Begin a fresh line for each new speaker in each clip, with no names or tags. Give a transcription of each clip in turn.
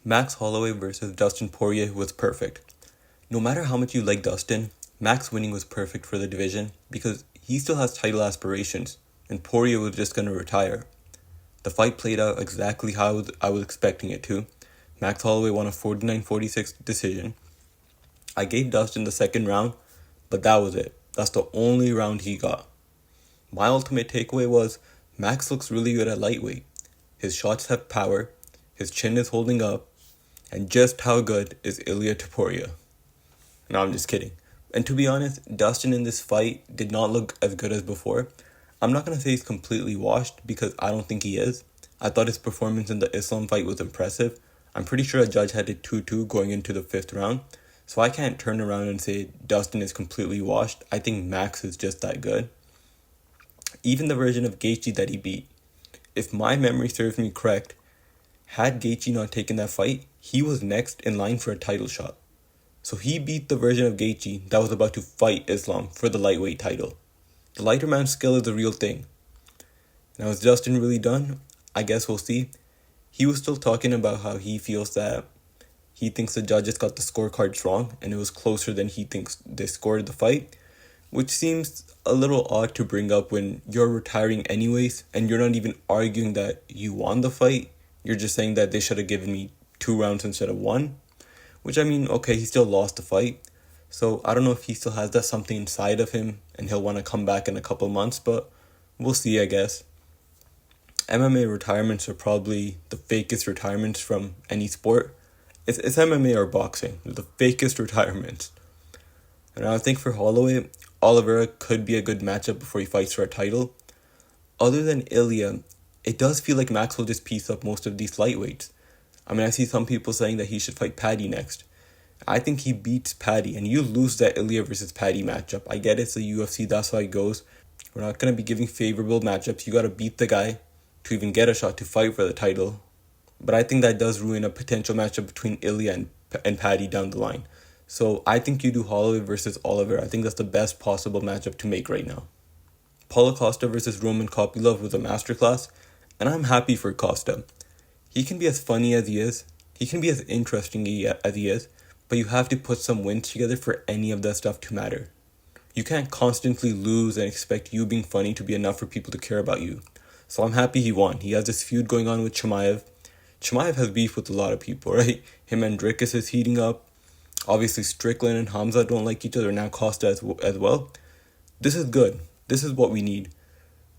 Max Holloway versus Dustin Poirier was perfect. No matter how much you like Dustin, Max winning was perfect for the division because he still has title aspirations, and Poirier was just going to retire. The fight played out exactly how I was expecting it to. Max Holloway won a 49-46 decision. I gave Dustin the second round, but that was it. That's the only round he got. My ultimate takeaway was Max looks really good at lightweight. His shots have power, his chin is holding up, and just how good is Ilia Topuria? No, I'm just kidding. And to be honest, Dustin in this fight did not look as good as before. I'm not going to say he's completely washed because I don't think he is. I thought his performance in the Islam fight was impressive. I'm pretty sure a judge had it 2-2 going into the 5th round. So I can't turn around and say Dustin is completely washed. I think Max is just that good. Even the version of Gaethje that he beat, if my memory serves me correct, had Gaethje not taken that fight, he was next in line for a title shot. So he beat the version of Gaethje that was about to fight Islam for the lightweight title. The lighter man's skill is the real thing. Now is Dustin really done? I guess we'll see. He was still talking about how he feels that he thinks the judges got the scorecards wrong and it was closer than he thinks they scored the fight, which seems a little odd to bring up when you're retiring anyways and you're not even arguing that you won the fight. You're just saying that they should have given me 2 rounds instead of 1, which I mean, okay, he still lost the fight. So I don't know if he still has that something inside of him and he'll want to come back in a couple months, but we'll see, I guess. MMA retirements are probably the fakest retirements from any sport. It's MMA or boxing, the fakest retirements. And I think for Holloway, Oliveira could be a good matchup before he fights for a title. Other than Ilia, it does feel like Max will just piece up most of these lightweights. I mean, I see some people saying that he should fight Paddy next. I think he beats Paddy, and you lose that Ilia versus Paddy matchup. I get it's the UFC, that's how it goes. We're not going to be giving favorable matchups. You got to beat the guy to even get a shot to fight for the title. But I think that does ruin a potential matchup between Ilia and Paddy down the line. So I think you do Holloway versus Oliver. I think that's the best possible matchup to make right now. Paulo Costa versus Roman Kopylov was a masterclass, and I'm happy for Costa. He can be as funny as he is. He can be as interesting as he is. But you have to put some wins together for any of that stuff to matter. You can't constantly lose and expect you being funny to be enough for people to care about you. So I'm happy he won. He has this feud going on with Chimaev. Chimaev has beef with a lot of people, right? Him and Dricus is heating up. Obviously, Strickland and Hamza don't like each other. Now Costa as well. This is good. This is what we need.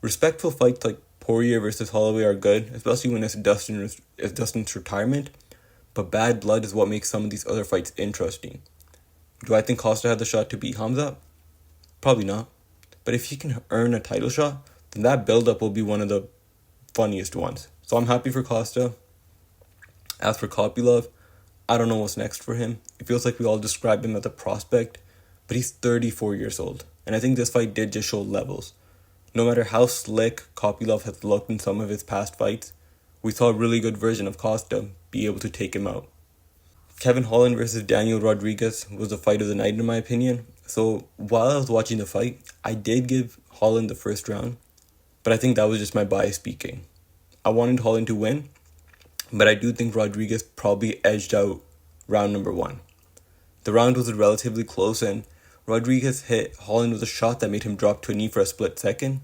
Respectful fights like Poirier versus Holloway are good, especially when it's Dustin's retirement. But bad blood is what makes some of these other fights interesting. Do I think Costa had the shot to beat Hamza? Probably not. But if he can earn a title shot, then that build-up will be one of the funniest ones. So I'm happy for Costa. As for Kopylov, I don't know what's next for him. It feels like we all describe him as a prospect, but he's 34 years old. And I think this fight did just show levels. No matter how slick Kopylov has looked in some of his past fights, we saw a really good version of Costa be able to take him out. Kevin Holland versus Daniel Rodriguez was the fight of the night in my opinion. So while I was watching the fight, I did give Holland the first round, but I think that was just my bias speaking. I wanted Holland to win, but I do think Rodriguez probably edged out round number 1. The round was relatively close and Rodriguez hit Holland with a shot that made him drop to a knee for a split second.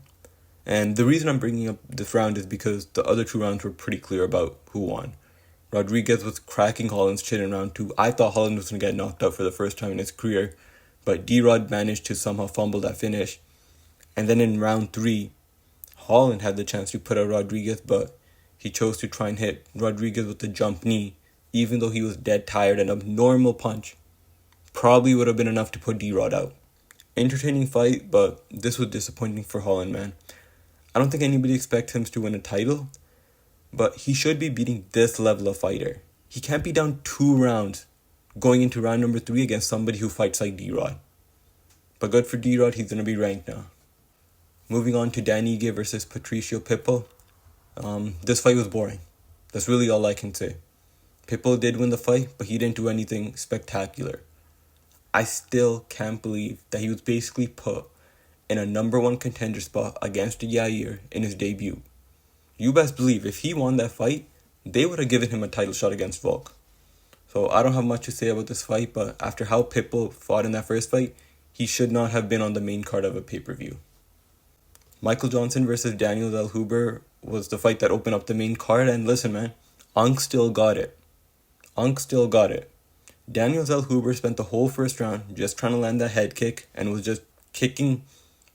And the reason I'm bringing up this round is because the other 2 rounds were pretty clear about who won. Rodriguez was cracking Holland's chin in round 2. I thought Holland was going to get knocked out for the first time in his career, but D-Rod managed to somehow fumble that finish. And then in round 3, Holland had the chance to put out Rodriguez, but he chose to try and hit Rodriguez with the jump knee, even though he was dead tired, and a normal punch probably would have been enough to put D-Rod out. Entertaining fight, but this was disappointing for Holland, man. I don't think anybody expects him to win a title, but he should be beating this level of fighter. He can't be down 2 rounds going into round number 3 against somebody who fights like D-Rod. But good for D-Rod, he's going to be ranked now. Moving on to Dan Ige versus Patricio Pitbull. This fight was boring. That's really all I can say. Pitbull did win the fight, but he didn't do anything spectacular. I still can't believe that he was basically put in a number 1 contender spot against Yair in his debut. You best believe if he won that fight, they would have given him a title shot against Volk. So I don't have much to say about this fight, but after how Pitbull fought in that first fight, he should not have been on the main card of a pay-per-view. Michael Johnson versus Daniel Zellhuber was the fight that opened up the main card, and listen, man, Unk still got it. Daniel Zellhuber spent the whole first round just trying to land that head kick and was just kicking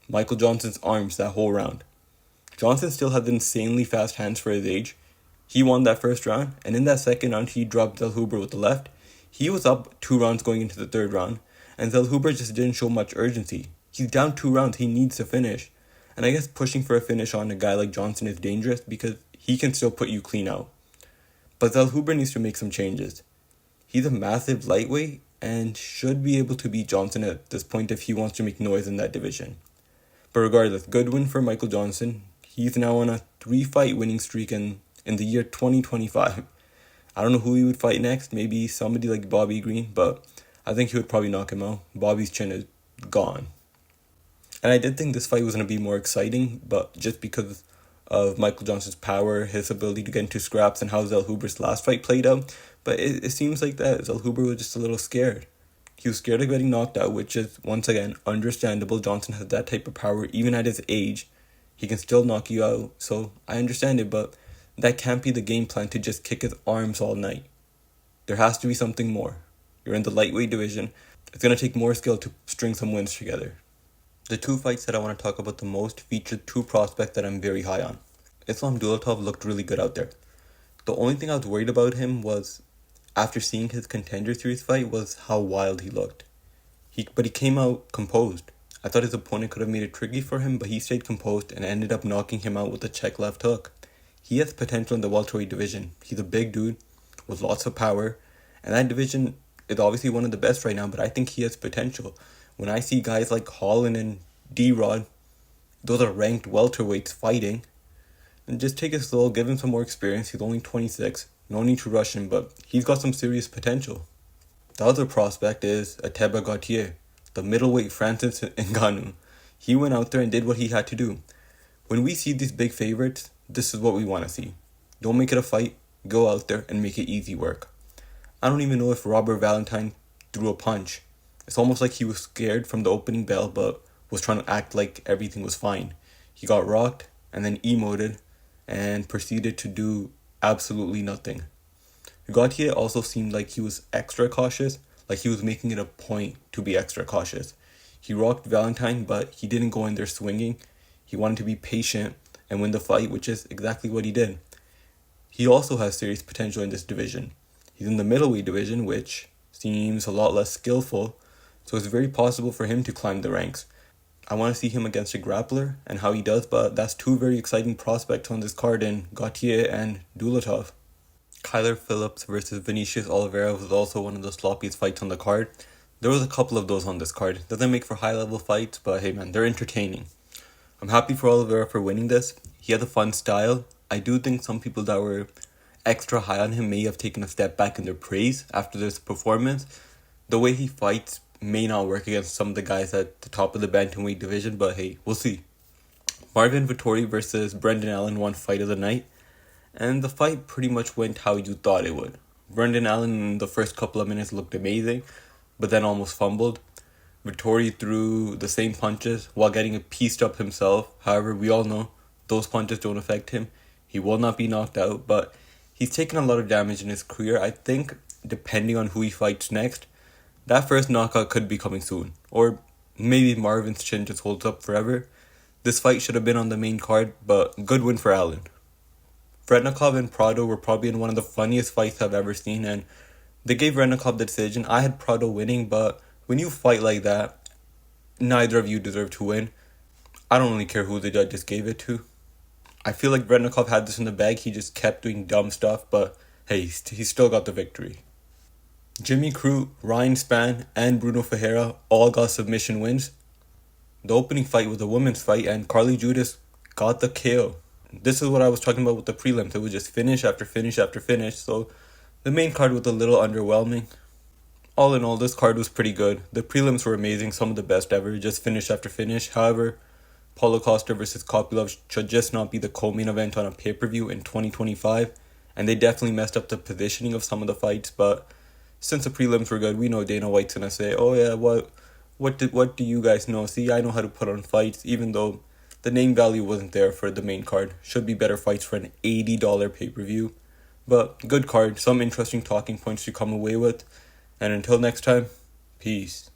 Michael Johnson's arms that whole round. Johnson still had insanely fast hands for his age. He won that first round, and in that second round, he dropped Zellhuber with the left. He was up 2 rounds going into the third round, and Zellhuber just didn't show much urgency. He's down 2 rounds, he needs to finish. And I guess pushing for a finish on a guy like Johnson is dangerous because he can still put you clean out. But Zellhuber needs to make some changes. He's a massive lightweight and should be able to beat Johnson at this point if he wants to make noise in that division. But regardless, good win for Michael Johnson. He's now on a 3-fight winning streak in the year 2025. I don't know who he would fight next, maybe somebody like Bobby Green, but I think he would probably knock him out. Bobby's chin is gone. And I did think this fight was going to be more exciting, but just because of Michael Johnson's power, his ability to get into scraps, and how Zellhuber's last fight played out. But it seems like that Zellhuber was just a little scared. He was scared of getting knocked out, which is, once again, understandable. Johnson has that type of power. Even at his age, he can still knock you out. So I understand it, but that can't be the game plan to just kick his arms all night. There has to be something more. You're in the lightweight division. It's going to take more skill to string some wins together. The 2 fights that I want to talk about the most featured 2 prospects that I'm very high on. Islam Dulatov looked really good out there. The only thing I was worried about him was, after seeing his Contender Series fight, was how wild he looked. But he came out composed. I thought his opponent could have made it tricky for him, but he stayed composed and ended up knocking him out with a check left hook. He has potential in the welterweight division. He's a big dude with lots of power, and that division is obviously one of the best right now, but I think he has potential. When I see guys like Holland and D-Rod, those are ranked welterweights fighting, and just take it slow, give him some more experience. He's only 26, no need to rush him, but he's got some serious potential. The other prospect is Ateba Gautier, the middleweight Francis Ngannou. He went out there and did what he had to do. When we see these big favorites, this is what we want to see. Don't make it a fight, go out there and make it easy work. I don't even know if Robert Valentine threw a punch. It's almost like he was scared from the opening bell, but was trying to act like everything was fine. He got rocked and then emoted and proceeded to do absolutely nothing. Gautier also seemed like he was extra cautious, like he was making it a point to be extra cautious. He rocked Valentine, but he didn't go in there swinging. He wanted to be patient and win the fight, which is exactly what he did. He also has serious potential in this division. He's in the middleweight division, which seems a lot less skillful, so it's very possible for him to climb the ranks. I want to see him against a grappler and how he does, but that's 2 very exciting prospects on this card in Gautier and Dulatov. Kyler Phillips versus Vinicius Oliveira was also one of the sloppiest fights on the card. There was a couple of those on this card. Doesn't make for high-level fights, but hey man, they're entertaining. I'm happy for Oliveira for winning this. He has a fun style. I do think some people that were extra high on him may have taken a step back in their praise after this performance. The way he fights may not work against some of the guys at the top of the bantamweight division, but hey, we'll see. Marvin Vettori versus Brendan Allen won fight of the night, and the fight pretty much went how you thought it would. Brendan Allen in the first couple of minutes looked amazing, but then almost fumbled. Vettori threw the same punches while getting pieced up himself. However, we all know those punches don't affect him. He will not be knocked out, but he's taken a lot of damage in his career. I think, depending on who he fights next, that first knockout could be coming soon. Or maybe Marvin's chin just holds up forever. This fight should have been on the main card, but good win for Allen. Vretnikov and Prado were probably in one of the funniest fights I've ever seen, and they gave Vretnikov the decision. I had Prado winning, but when you fight like that, neither of you deserve to win. I don't really care who the judges gave it to. I feel like Vretnikov had this in the bag. He just kept doing dumb stuff, but hey, he still got the victory. Jimmy Crute, Ryan Spann, and Bruno Ferreira all got submission wins. The opening fight was a women's fight, and Carly Judas got the KO. This is what I was talking about with the prelims. It was just finish after finish after finish, so the main card was a little underwhelming. All in all, this card was pretty good. The prelims were amazing, some of the best ever, just finish after finish. However, Paulo Costa versus Kopylov should just not be the co-main event on a pay-per-view in 2025, and they definitely messed up the positioning of some of the fights, but since the prelims were good, we know Dana White's gonna say, "Oh yeah, what do you guys know? See, I know how to put on fights," even though the name value wasn't there for the main card. Should be better fights for an $80 pay-per-view. But good card, some interesting talking points to come away with. And until next time, peace.